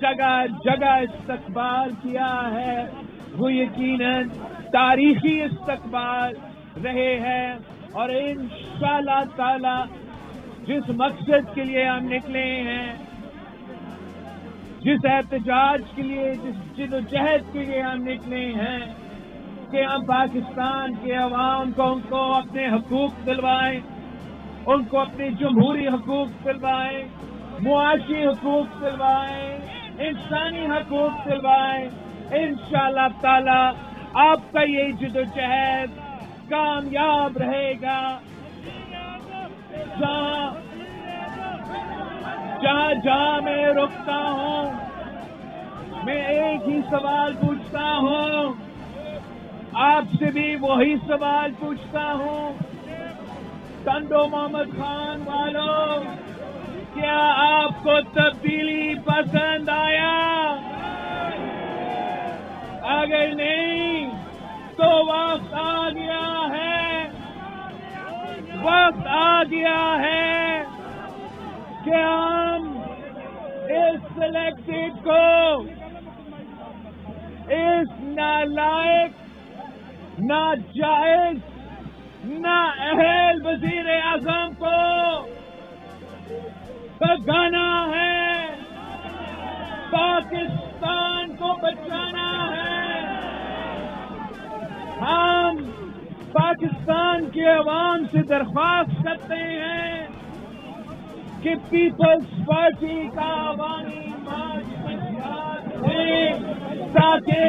جگہ جگہ استقبال کیا ہے وہ یقیناً تاریخی استقبال رہے ہیں، اور انشاءاللہ تعالی جس مقصد کے لیے ہم نکلے ہیں، جس احتجاج کے لیے، جس جدوجہد کے لیے ہم نکلے ہیں کہ ہم پاکستان کے عوام کو ان کو اپنے حقوق دلوائیں، ان کو اپنے جمہوری حقوق دلوائیں، معاشی حقوق دلوائیں، انسانی حقوق دلوائیں، انشاءاللہ تعالی آپ کا یہ جدوجہد کامیاب رہے گا۔ جہاں میں رکتا ہوں میں ایک ہی سوال پوچھتا ہوں، آپ سے بھی وہی سوال پوچھتا ہوں، ٹنڈو محمد خان والوں، کیا آپ کو تبدیلی پسند آیا؟ اگر نہیں تو وقت آ گیا ہے، وقت آ گیا ہے کہ ہم اس سلیکٹڈ کو، اس نالائق، ناجائز، نااہل وزیر اعظم کو بھگانا ہے، پاکستان کو بچانا ہے۔ ہم پاکستان کے عوام سے درخواست کرتے ہیں کہ پیپلز پارٹی کا عوامی مارچ تاکہ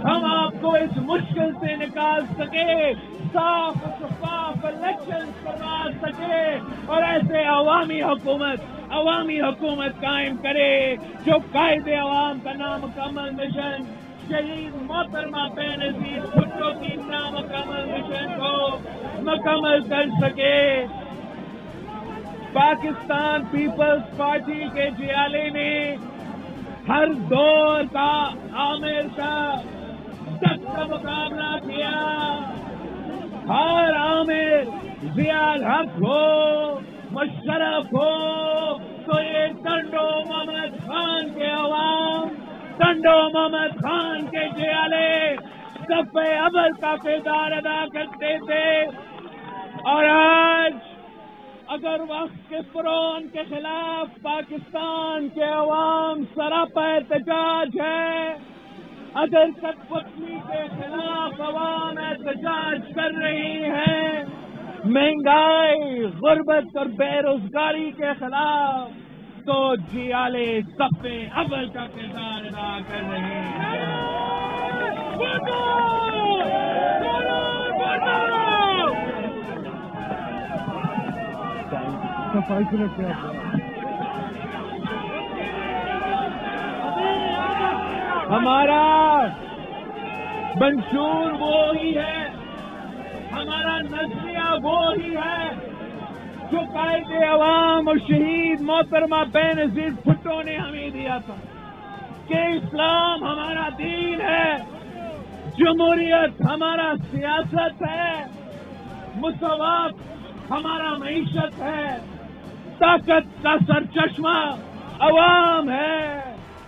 ہم آپ کو اس مشکل سے نکال سکے، صاف و شفاف الیکشن کروا سکے، اور ایسے عوامی حکومت قائم کرے جو قائد عوام کا نامکمل مشن شہید محترمہ بینظیر بھٹو کی نامکمل مشن کو مکمل کر سکے۔ پاکستان پیپلز پارٹی کے جیالے نے ہر دور کا عامر کا سخت کا مقابلہ کیا، ہر عامر ضیاء الحق ہو، مشرف ہو، تو یہ ٹنڈو محمد خان کے عوام، ٹنڈو محمد خان کے جیالے صف اول کا کردار ادا کرتے تھے۔ اور آج اگر وقت کے فرعون کے خلاف پاکستان کے عوام سراپا احتجاج ہے، اگر کٹپٹلی کے خلاف عوام احتجاج کر رہی ہے، مہنگائی، غربت اور بے روزگاری کے خلاف، تو جیالے صف اول کا کردار ادا کر رہے ہیں۔ ہمارا منشور وہی ہے، ہمارا نظریہ وہی ہے جو قائد عوام اور شہید محترمہ بینظیر بھٹو نے ہمیں دیا تھا کہ اسلام ہمارا دین ہے، جمہوریت ہمارا سیاست ہے، مساوات ہمارا معیشت ہے، طاقت کا سرچشمہ عوام ہے،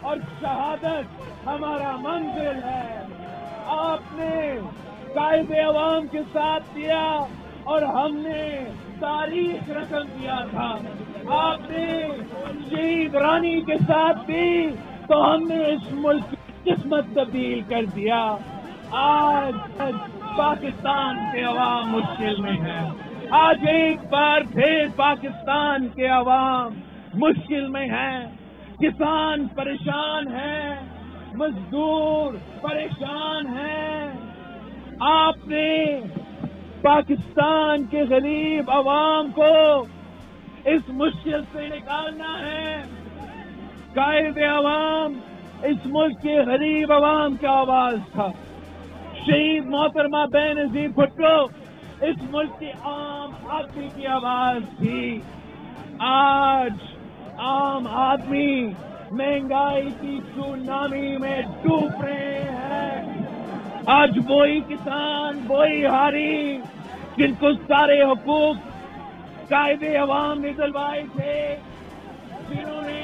اور شہادت ہمارا منزل ہے۔ آپ نے قائد عوام کے ساتھ دیا اور ہم نے تاریخ رقم دیا تھا، آپ نے شہید رانی کے ساتھ دی تو ہم نے اس ملک کی قسمت تبدیل کر دیا۔ آج پاکستان کے عوام مشکل میں ہے، آج ایک بار پھر پاکستان کے عوام مشکل میں ہیں، کسان پریشان ہیں، مزدور پریشان ہیں۔ آپ نے پاکستان کے غریب عوام کو اس مشکل سے نکالنا ہے۔ قائد عوام اس ملک کے غریب عوام کا آواز تھا، شہید محترمہ بینظیر بھٹو اس ملک کی عام آدمی کی آواز تھی۔ آج عام آدمی مہنگائی کی سونامی میں ڈوب رہے ہیں۔ آج وہی کسان، وہی ہاری جن کو سارے حقوق قائد عوام نے دلوائے تھے، جنہوں نے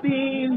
3